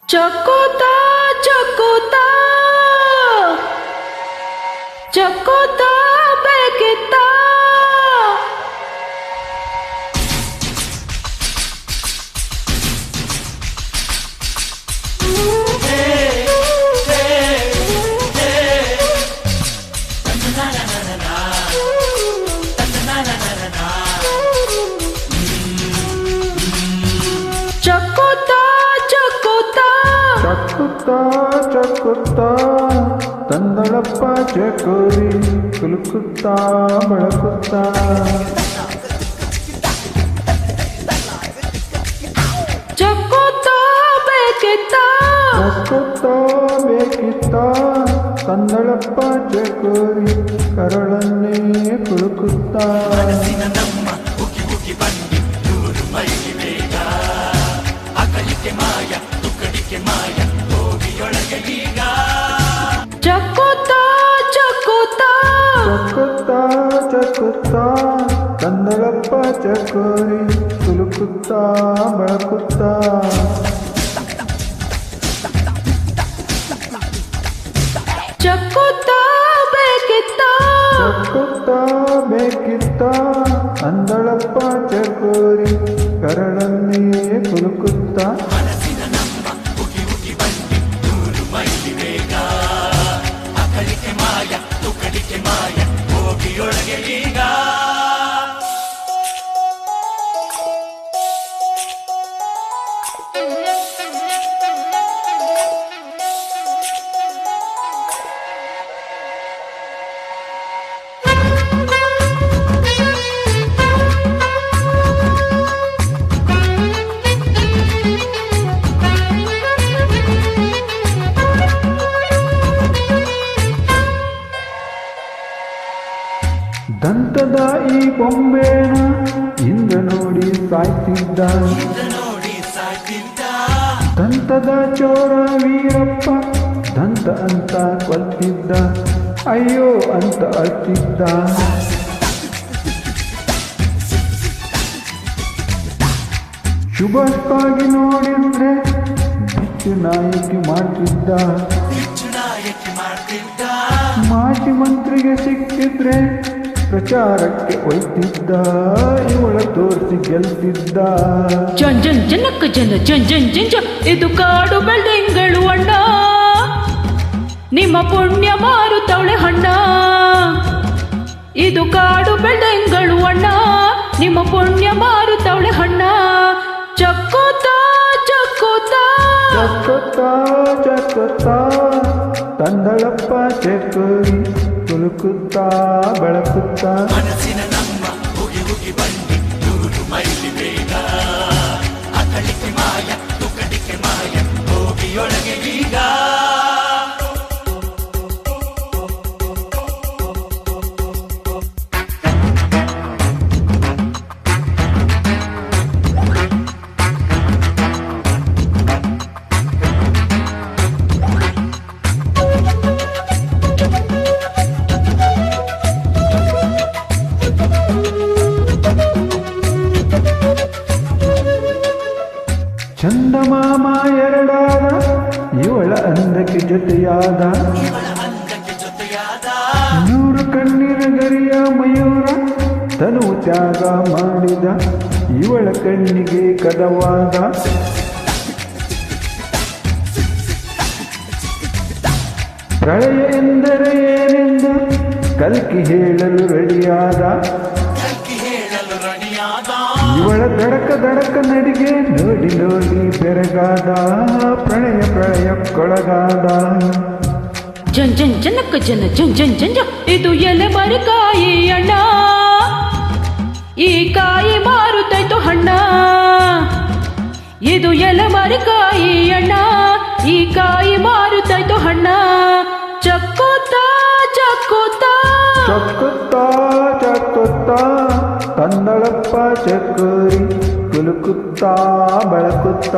ಚಕೋತ ಚಕೋತ ಚಕೋತ ಬೇಕಿತ್ತ ಚಕೋತ ಚಕೋತ ಚಕುತ್ತ ಚಕುತ್ತ ತಂದಳಪ್ಪ ಚಕೋರಿ ಕುಲುಕುತ್ತ ಬಳಕುತ್ತ ಚಕೋತ ಬೇಕಿತ್ತ ಚಕುತ್ತ ಬೇಕಿತ್ತ ತಂದಳಪ್ಪ ಚಕೋರಿ ಕರಳನ್ನೇ ಕುಲುಕುತ್ತ ಚಕೋತ ಚಕೋತ ಚಕುತ್ತ ಚಕುತ್ತ ತಂದಳಪ್ಪ ಚಕೋರಿ ಕುಲುಕುತ್ತ ಬಳಕುತ್ತ ಚಕೋತ ಬೇಕಿತ್ತ ಚಕುತ್ತ ಬೇಕಿತ್ತ ಅಂದಳಪ್ಪ ಚಕೋರಿ ಕರಳನ್ನೇ ಕುಲುಕುತ್ತ ದಂತದ ಈ ಬೊಂಬೇನ ಇಂದ ನೋಡಿ ಸಾಯ್ತಿದ್ದ ದಂತದ ಚೋರ ವೀರಪ್ಪ ದಂತ ಅಂತ ಕೊಲ್ತಿದ್ದ ಅಯ್ಯೋ ಅಂತ ಅಳ್ತಿದ್ದ ಶುಭಕ್ಕಾಗಿ ನೋಡಿದ್ರೆ ಬಿಚ್ಚು ನಾಯಕಿ ಮಾಡ್ತಿದ್ದ ಮಾಜಿ ಮಂತ್ರಿಗೆ ಸಿಕ್ಕಿದ್ರೆ ಪ್ರಚಾರಕ್ಕೆ ಒಯ್ತಿದ್ದ ಇವಳ ತೋರಿಸಿ ಗೆಲ್ತಿದ್ದ ಜನ್ ಜನ್ ಜನಕ್ಕ ಜನ ಜನ್ ಜನ್ ಜನ್ ಜ ಇದು ಕಾಡು ಬೆಳ್ದಂಗಳು ಅಣ್ಣ ನಿಮ್ಮ ಪುಣ್ಯ ಮಾರುತ್ತವಳೆ ಹಣ್ಣ ಇದು ಕಾಡು ಬೆಳ್ದಂಗಳು ಅಣ್ಣ ನಿಮ್ಮ ಪುಣ್ಯ ಮಾರುತ್ತವಳೆ ಹಣ್ಣ ಚಕೋತ ಚಕೋತ ಚಕುತ್ತ ಚಕುತ್ತ ತಂದಳಪ್ಪ ಚಕೋರಿ ಕುಲುಕುತ್ತ ಬೆಳಕುತ್ತ ಚಂದಮಾಮ ಎರಡಾದ ಇವಳ ಅಂದಕ್ಕೆ ಜೊತೆಯಾದ ನೂರು ಕಣ್ಣಿನ ಗರಿಯ ಮಯೂರ ತನು ತ್ಯಾಗ ಮಾಡಿದ ಇವಳ ಕಣ್ಣಿಗೆ ಕದವಾದ ಪ್ರಳಯ ಎಂದರೆ ಏನೆಂದು ಕಲ್ಕಿ ಹೇಳಲು ರೆಡಿಯಾದ ಇವಳ ದಡಕ ದಡಕ ನಡಿಗೆ ನೋಡಿ ನೋಡಿ ಬೆರಗಾದ ಪ್ರಣಯ ಪ್ರಳಯಕ್ಕೊಳಗಾದ ಜನ್ ಜನ್ ಜನಕ್ಕ ಜನ ಜನ್ ಜನ್ ಜನ್ ಜ ಇದು ಎಲೆ ಮರಿಕಾಯಿ ಅಣ್ಣ ಈ ಕಾಯಿ ಮಾರುತ್ತೈತು ಹಣ್ಣ ಇದು ಎಲೆ ಮರಿಕಾಯಿ ಅಣ್ಣ ಈ ಕಾಯಿ ಮಾರುತ್ತೈತು ಹಣ್ಣ ಚಕೋತ ಚಕೋತ ಚಕುತ್ತ ಚಕುತ್ತ ತಂದಳಪ್ಪ ಚಕೋರಿ ಕುಲುಕುತ್ತ ಬೆಳಕುತ್ತ